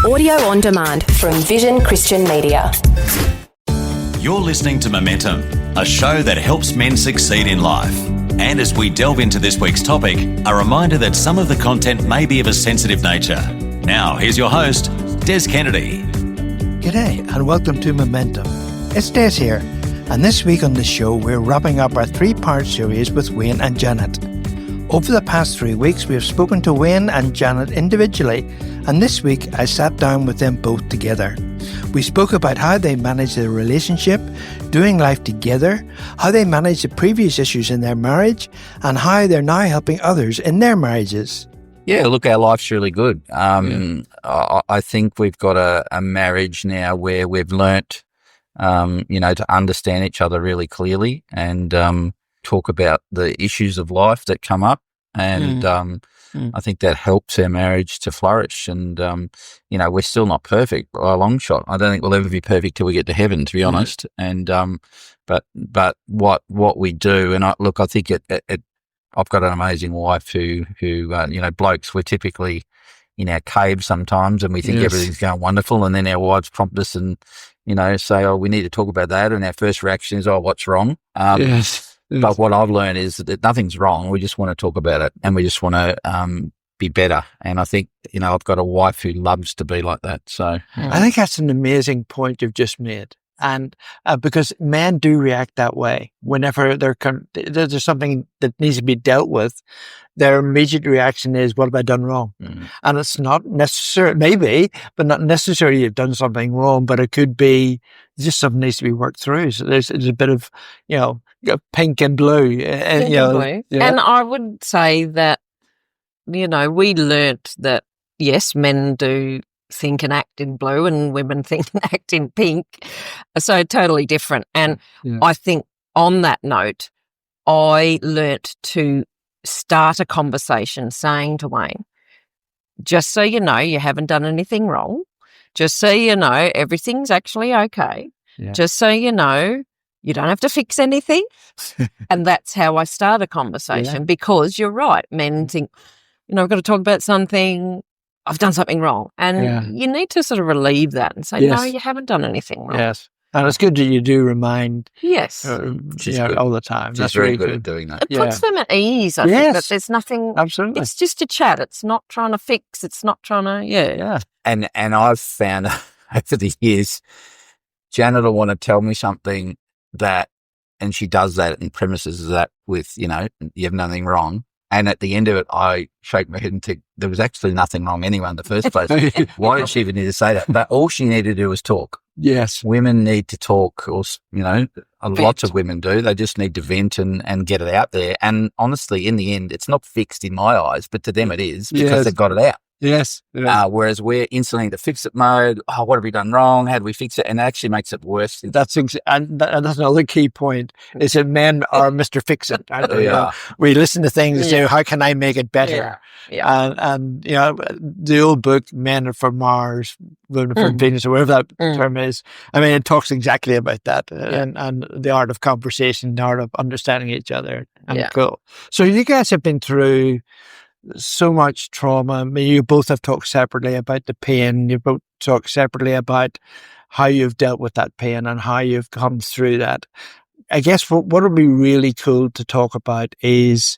Audio on demand from Vision Christian Media. You're listening to Momentum, a show that helps men succeed in life. And as we delve into this week's topic, a reminder that some of the content may be of a sensitive nature. Now, here's your host, Des Kennedy. G'day and welcome to Momentum. It's Des here, and this week on the show we're wrapping up our three-part series with Wayne and Janet. Over the past 3 weeks we have spoken to Wayne and Janet individually, and this week I sat down with them both together. We spoke about how they manage their relationship, doing life together, how they managed the previous issues in their marriage, and how they're now helping others in their marriages. Yeah, look, our life's really good. I think we've got a marriage now where we've learnt, to understand each other really clearly and talk about the issues of life that come up. And I think that helps our marriage to flourish. And, we're still not perfect by a long shot. I don't think we'll ever be perfect till we get to heaven, to be honest. And but what we do, and I think I've got an amazing wife who blokes, we're typically in our cave sometimes and we think everything's going wonderful, and then our wives prompt us and, say, oh, we need to talk about that. And our first reaction is, oh, what's wrong? But what I've learned is that nothing's wrong. We just want to talk about it and we just want to be better. And I think, I've got a wife who loves to be like that. So I think that's an amazing point you've just made. And because men do react that way whenever there's something that needs to be dealt with, their immediate reaction is, what have I done wrong? And it's not necessarily, maybe, but not necessarily you've done something wrong, but it could be just something needs to be worked through. So there's a bit of, pink and blue. Blue. And I would say that, we learnt that, yes, men do think and act in blue and women think and act in pink. So totally different. And I think on that note, I learnt to start a conversation saying to Wayne, just so you know, you haven't done anything wrong. Just so you know, everything's actually okay. Yeah. Just so you know, you don't have to fix anything. And that's how I start a conversation because you're right. Men think, I've got to talk about something. I've done something wrong. And you need to sort of relieve that and say, no, you haven't done anything wrong. Yes. And it's good that you do remind all the time. She's very good at doing that. It puts them at ease, I think, that there's nothing. Absolutely. It's just a chat. It's not trying to fix. It's not trying to, And I've found over the years, Janet will want to tell me something and she does that and premises that with, you haven't done anything wrong. And at the end of it, I shake my head and think there was actually nothing wrong anyway in the first place. Why did she even need to say that? But all she needed to do was talk. Yes. Women need to talk, or, lots of women do. They just need to vent and get it out there. And honestly, in the end, it's not fixed in my eyes, but to them it is because they've got it out. Yes. Whereas we're instantly in the fix-it mode. Oh, what have we done wrong? How do we fix it? And it actually makes it worse. That's another key point, is that men are Mr. Fix-It. We listen to things and say, how can I make it better? And the old book, Men Are From Mars, Women Are From Venus, or whatever that term is, it talks exactly about that and the art of conversation, the art of understanding each other. And cool. So you guys have been through so much trauma. You both have talked separately about the pain. You both talked separately about how you've dealt with that pain and how you've come through that. I guess what would be really cool to talk about is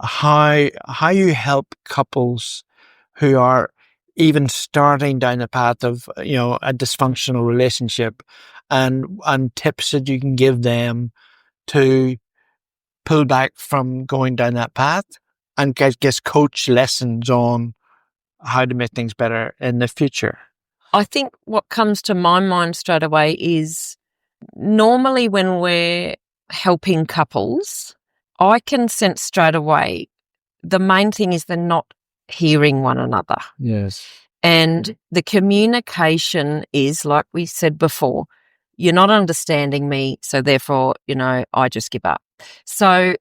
how you help couples who are even starting down the path of a dysfunctional relationship, and tips that you can give them to pull back from going down that path. And guess coach lessons on how to make things better in the future. I think what comes to my mind straight away is normally when we're helping couples, I can sense straight away the main thing is they're not hearing one another. Yes. And the communication is, like we said before, you're not understanding me, so therefore, I just give up. So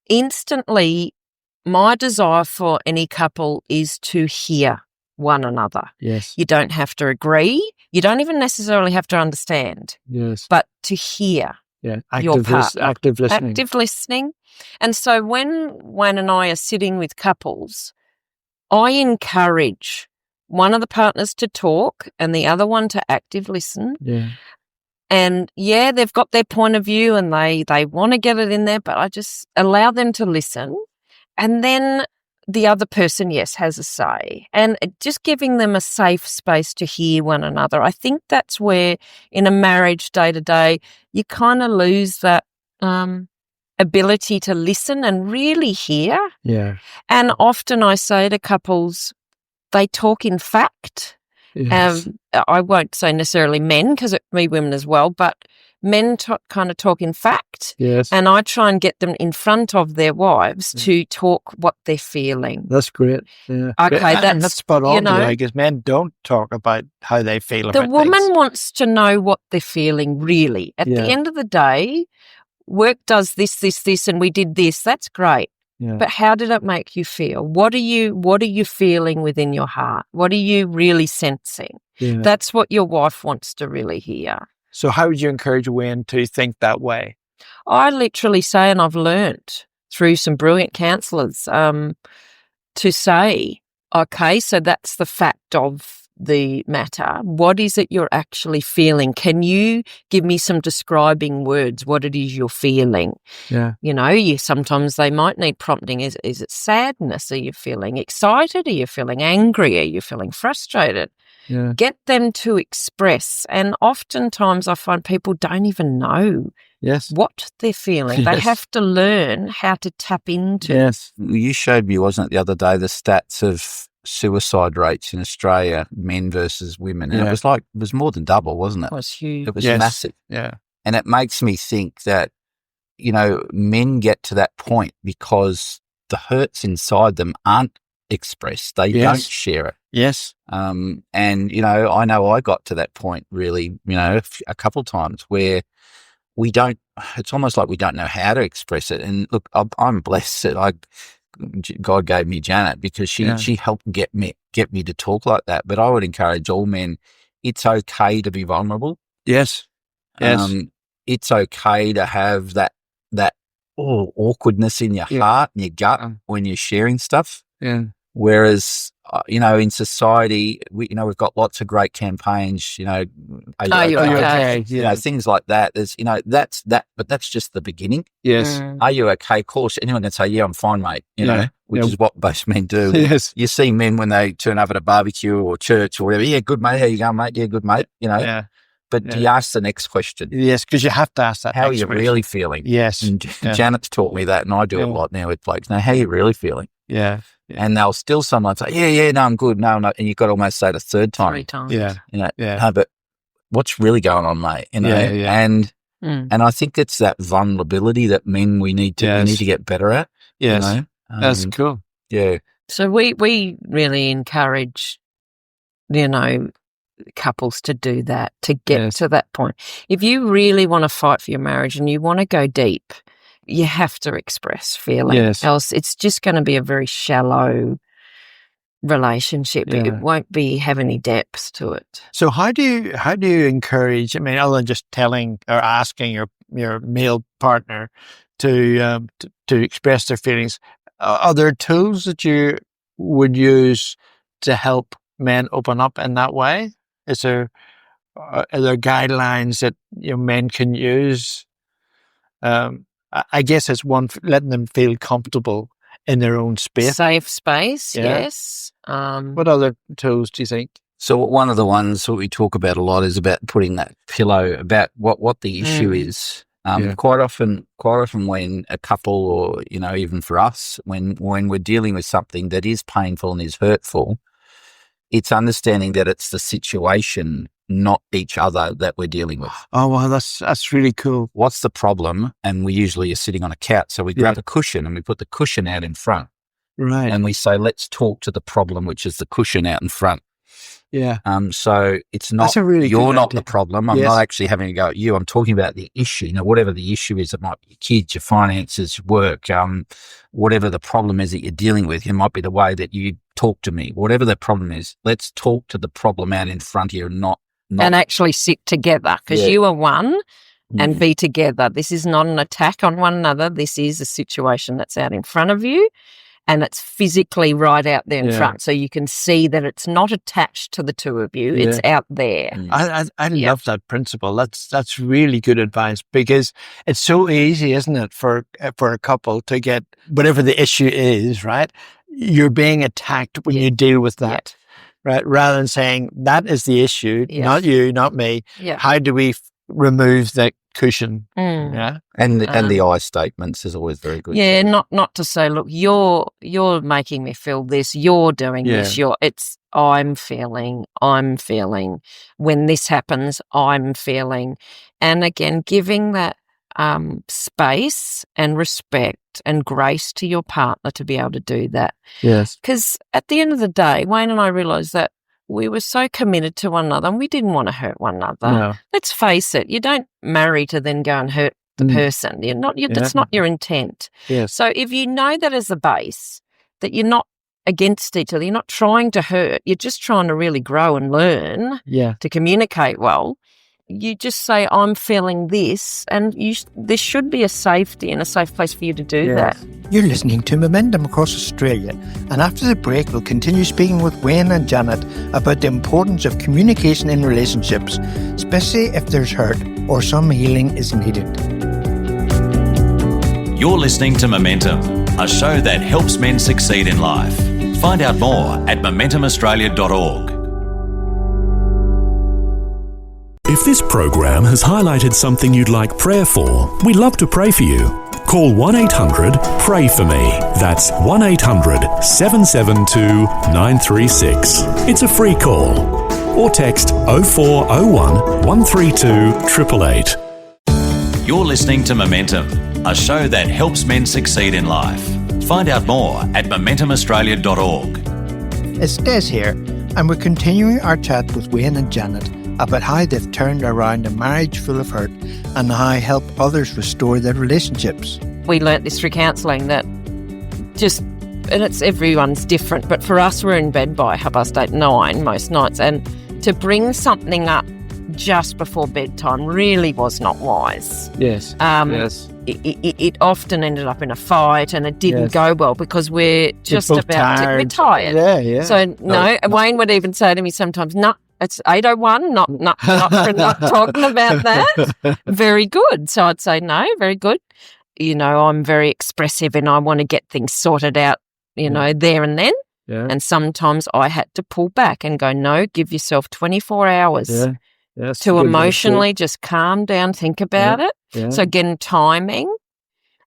instantly, my desire for any couple is to hear one another. Yes. You don't have to agree. You don't even necessarily have to understand. Yes. But to hear. Yeah. Your partner. Active listening. Active listening. And so when Wayne and I are sitting with couples, I encourage one of the partners to talk and the other one to active listen. Yeah. And they've got their point of view and they want to get it in there, but I just allow them to listen. And then the other person, has a say. And just giving them a safe space to hear one another. I think that's where in a marriage day to day, you kind of lose that ability to listen and really hear. Yeah. And often I say to couples, they talk in fact. Yes. I won't say necessarily men, because it can be women as well, but men kind of talk in fact. Yes. And I try and get them in front of their wives to talk what they're feeling. That's great. Yeah. Okay, and that's spot on, because men don't talk about how they feel about the woman things. wants to know what they're feeling, really. At the end of the day, work does this, and we did this. That's great. Yeah. But how did it make you feel? What are you feeling within your heart? What are you really sensing? Yeah. That's what your wife wants to really hear. So how would you encourage Wayne to think that way? I literally say, and I've learnt through some brilliant counsellors, to say, okay, so that's the fact of the matter. What is it you're actually feeling? Can you give me some describing words, what it is you're feeling? Yeah. Sometimes they might need prompting. Is it sadness? Are you feeling excited? Are you feeling angry? Are you feeling frustrated? Yeah. Get them to express. And oftentimes I find people don't even know what they're feeling. They have to learn how to tap into. Yes. You showed me, wasn't it, the other day, the stats of suicide rates in Australia, men versus women. And it was more than double, wasn't it? It was huge. It was massive. Yeah. And it makes me think that, men get to that point because the hurts inside them aren't expressed. They don't share it. Yes. And, I know I got to that point really, a couple of times where it's almost like we don't know how to express it. And look, I'm blessed that God gave me Janet, because she helped get me to talk like that. But I would encourage all men, it's okay to be vulnerable. Yes. Yes. It's okay to have that awkwardness in your heart and your gut when you're sharing stuff. Yeah. Whereas, in society, we've got lots of great campaigns, are you okay? Things like that. There's, that's that, but that's just the beginning. Yes. Are you okay? Of course, anyone can say, yeah, I'm fine, mate, which is what most men do. Yes. You see men when they turn up at a barbecue or church or whatever, yeah, good mate, how you going, mate? Yeah, good mate, Yeah. But do you ask the next question? Yes, because you have to ask that. How are you really feeling? Yes. And Janet's taught me that, and I do it a lot now with blokes. Now, how are you really feeling? Yeah. And they'll still sometimes say, no, I'm good. No, and you've got to almost say it a third time. 3 times. Yeah. No, but what's really going on, mate? And I think it's that vulnerability that men we need to get better at. Yes. That's cool. Yeah. So we really encourage, couples to do that, to get to that point. If you really want to fight for your marriage and you want to go deep, you have to express feeling. Yes. Else it's just going to be a very shallow relationship. Yeah. It won't have any depth to it. So how do you encourage, other than just telling or asking your male partner to express their feelings, are there tools that you would use to help men open up in that way? Are there guidelines that men can use? I guess it's one, letting them feel comfortable in their own space. Safe space, yes. What other tools do you think? So one of the ones that we talk about a lot is about putting that pillow, about what the issue is. Quite often when a couple, or even for us, when we're dealing with something that is painful and is hurtful, it's understanding that it's the situation, not each other, that we're dealing with. Oh, wow, that's really cool. What's the problem? And we usually are sitting on a couch, so we grab a cushion and we put the cushion out in front. Right. And we say, let's talk to the problem, which is the cushion out in front. Yeah. So it's not, you're not the problem. I'm not actually having to go at you. I'm talking about the issue. Whatever the issue is, it might be your kids, your finances, work, whatever the problem is that you're dealing with. It might be the way that you talk to me. Whatever the problem is, let's talk to the problem out in front here, and not and actually sit together, because you are one, and be together. This is not an attack on one another. This is a situation that's out in front of you, and it's physically right out there in front. So you can see that it's not attached to the two of you. It's out there. I love that principle. That's really good advice, because it's so easy, isn't it, for a couple to get whatever the issue is, right? You're being attacked when you deal with that, right? Rather than saying, that is the issue, not you, not me. How do we remove the cushion? Yeah. And the I statements is always very good. Yeah, not to say, look, you're making me feel this, you're doing this, I'm feeling, when this happens, I'm feeling. And again, giving that space and respect and grace to your partner to be able to do that. Yes. Because at the end of the day, Wayne and I realised that we were so committed to one another and we didn't want to hurt one another. No. Let's face it, you don't marry to then go and hurt the person. That's not your intent. Yes. So if you know that as a base, that you're not against each other, you're not trying to hurt, you're just trying to really grow and learn to communicate well, you just say, I'm feeling this, and there should be a safety and a safe place for you to do that. You're listening to Momentum Across Australia, and after the break we'll continue speaking with Wayne and Janet about the importance of communication in relationships, especially if there's hurt or some healing is needed. You're listening to Momentum, a show that helps men succeed in life. Find out more at momentumaustralia.org. If this program has highlighted something you'd like prayer for, we'd love to pray for you. Call 1-800-PRAY-FOR-ME. That's 1-800-772-936. It's a free call. Or text 0401 132 888. You're listening to Momentum, a show that helps men succeed in life. Find out more at momentumaustralia.org. It's Des here, and we're continuing our chat with Wayne and Janet about how they've turned around a marriage full of hurt and how help others restore their relationships. We learnt this through counselling, that and it's everyone's different, but for us, we're in bed by 9:30 most nights, and to bring something up just before bedtime really was not wise. Yes. It often ended up in a fight, and it didn't go well because we're just we're tired. Yeah. So Wayne would even say to me sometimes, "No, it's 8:01. Not talking about that." Very good. So I'd say, "No, very good." I'm very expressive, and I want to get things sorted out. There and then. Yeah. And sometimes I had to pull back and go, "No, give yourself 24 hours." Yeah. Yes, to emotionally just calm down, think about it. Yeah. So again, timing.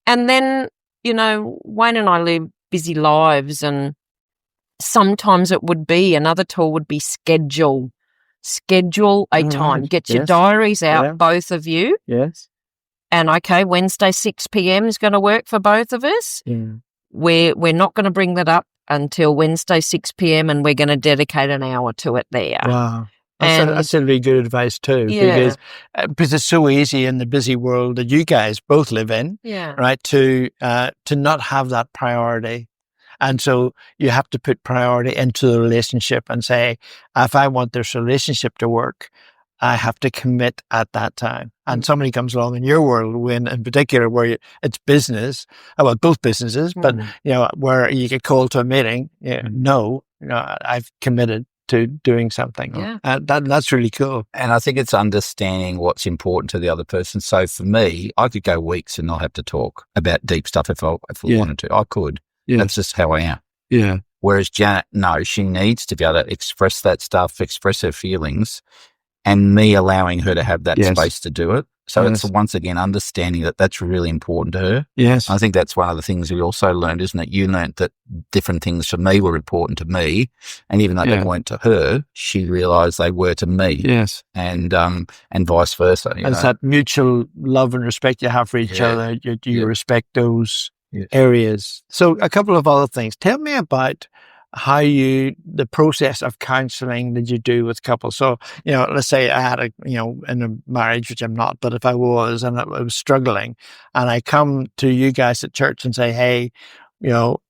And then, Wayne and I live busy lives, and sometimes it would be, another tool would be schedule a time. Get your diaries out, both of you. Yes. And okay, Wednesday 6 p.m. is going to work for both of us. Yeah. We're not going to bring that up until Wednesday 6 p.m. and we're going to dedicate an hour to it there. Wow. That's a really good advice too, because it's so easy in the busy world that you guys both live in, right, to not have that priority. And so you have to put priority into the relationship and say, if I want this relationship to work, I have to commit at that time. And somebody comes along in your world, Wayne, in particular, where it's business, well, both businesses, but, where you get called to a meeting, I've committed to doing something. Yeah. That's really cool. And I think it's understanding what's important to the other person. So for me, I could go weeks and not have to talk about deep stuff if I wanted to. I could. Yeah. That's just how I am. Yeah. Whereas Janet, no, she needs to be able to express that stuff, express her feelings, and me allowing her to have that space to do it. So it's once again understanding that that's really important to her. Yes. I think that's one of the things we also learned, isn't it? You learned that different things for me were important to me, and even though they weren't to her, she realised they were to me. Yes. And vice versa. It's that mutual love and respect you have for each other. You respect those areas. So a couple of other things. Tell me about how the process of counselling that you do with couples. So, let's say I had in a marriage, which I'm not, but if I was, and I was struggling, and I come to you guys at church and say, hey, what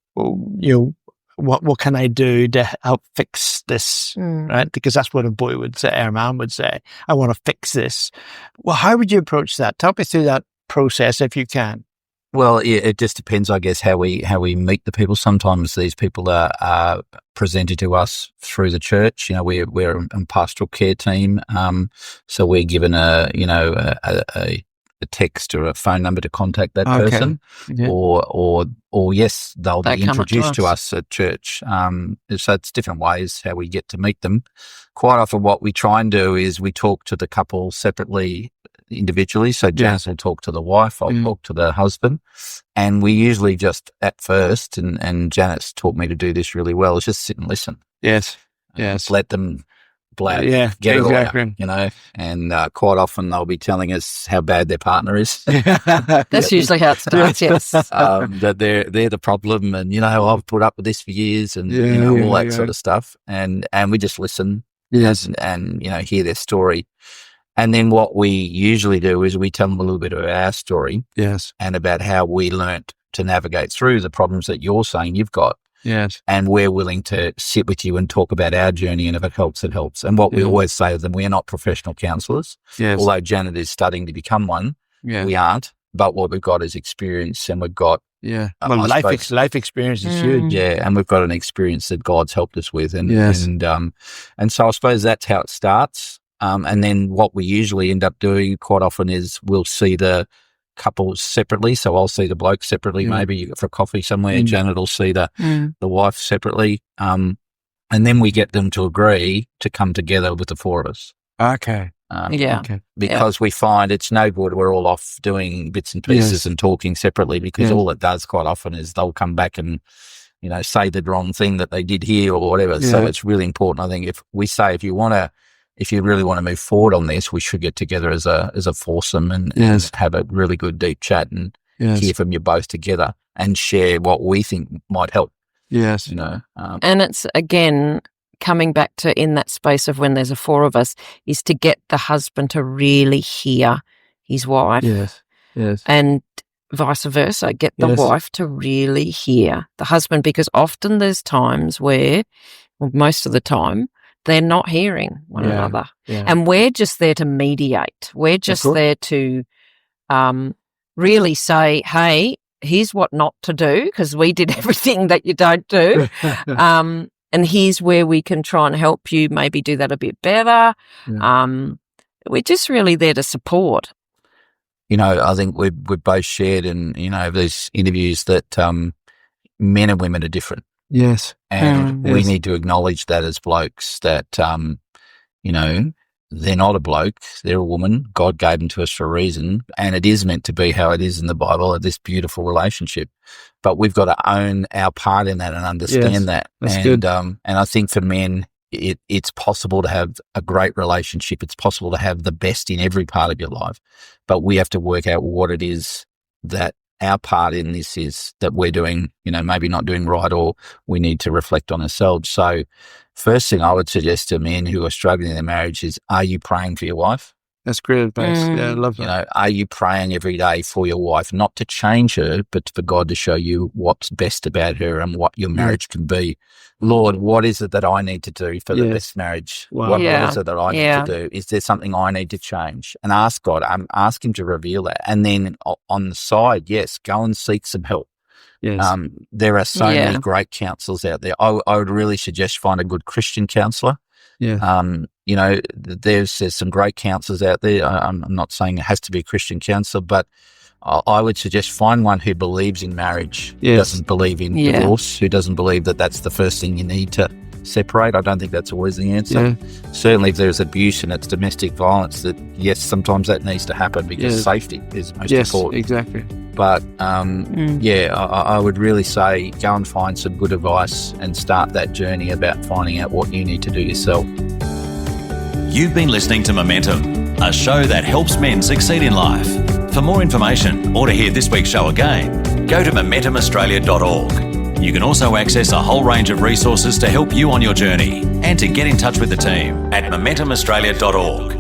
can I do to help fix this, right? Because that's what a boy would say, or a man would say, I want to fix this. Well, how would you approach that? Talk me through that process if you can. Well, yeah, it just depends, I guess, how we meet the people. Sometimes these people are presented to us through the church. You know, we're a pastoral care team, so we're given a text or a phone number to contact that person, or yes, they'll be introduced to us at church. So it's different ways how we get to meet them. Quite often, what we try and do is we talk to the couple separately, individually. So Janice will talk to the wife, I'll talk to the husband, and we usually just at first, and Janet's taught me to do this really well, is just sit and listen. Yes. Let them get it all out, you know, and quite often they'll be telling us how bad their partner is. That's usually how it starts, yes. That they're the problem, and, you know, I've put up with this for years, and you know, all that sort of stuff. And we just listen, and you know, hear their story. And then what we usually do is we tell them a little bit of our story, and about how we learnt to navigate through the problems that you're saying you've got. Yes. And we're willing to sit with you and talk about our journey, and if it helps, it helps. And what we always say to them, we are not professional counsellors. Yes. Although Janet is studying to become one, we aren't. But what we've got is experience, and we've got life experience is huge. Yeah, and we've got an experience that God's helped us with, and so I suppose that's how it starts. And then what we usually end up doing quite often is we'll see the couples separately. So I'll see the bloke separately, maybe for coffee somewhere. Janet will see the wife separately. And then we get them to agree to come together with the four of us. Okay. Because we find it's no good. We're all off doing bits and pieces and talking separately, because all it does quite often is they'll come back and, you know, say the wrong thing that they did here or whatever. Yeah. So it's really important. I think if we say, if you really want to move forward on this, we should get together as a foursome and have a really good deep chat and hear from you both together and share what we think might help. Yes. You know, and it's, again, coming back to in that space of when there's a four of us, is to get the husband to really hear his wife. Yes. And vice versa, get the wife to really hear the husband, because often there's times where, well, most of the time, they're not hearing one another. Yeah. And we're just there to mediate. We're just there to really say, hey, here's what not to do, because we did everything that you don't do. And here's where we can try and help you maybe do that a bit better. Yeah. We're just really there to support. You know, I think we've both shared in, you know, these interviews that men and women are different. Yes. And we need to acknowledge that as blokes, that, you know, they're not a bloke, they're a woman. God gave them to us for a reason, and it is meant to be how it is in the Bible, this beautiful relationship. But we've got to own our part in that and understand that. That's good. And I think for men, it's possible to have a great relationship. It's possible to have the best in every part of your life, but we have to work out what it is that our part in this is that we're doing, you know, maybe not doing right, or we need to reflect on ourselves. So first thing I would suggest to men who are struggling in their marriage is, are you praying for your wife? That's great advice. Yeah, I love that. You know, are you praying every day for your wife, not to change her, but for God to show you what's best about her and what your marriage can be? Lord, what is it that I need to do for the best marriage? Wow. What is it that I need to do? Is there something I need to change? And ask God, ask him to reveal that. And then on the side, go and seek some help. Yes. There are so many great counsellors out there. I would really suggest find a good Christian counsellor. Yeah. You know, there's some great counsellors out there. I'm not saying it has to be a Christian counsellor, but I would suggest find one who believes in marriage, who doesn't believe in divorce, who doesn't believe that that's the first thing you need to separate. I don't think that's always the answer. Yeah. Certainly if there's abuse and it's domestic violence, that yes, sometimes that needs to happen because safety is most important. Yes, exactly. But I would really say go and find some good advice and start that journey about finding out what you need to do yourself. You've been listening to Momentum, a show that helps men succeed in life. For more information or to hear this week's show again, go to momentumaustralia.org. You can also access a whole range of resources to help you on your journey and to get in touch with the team at momentumaustralia.org.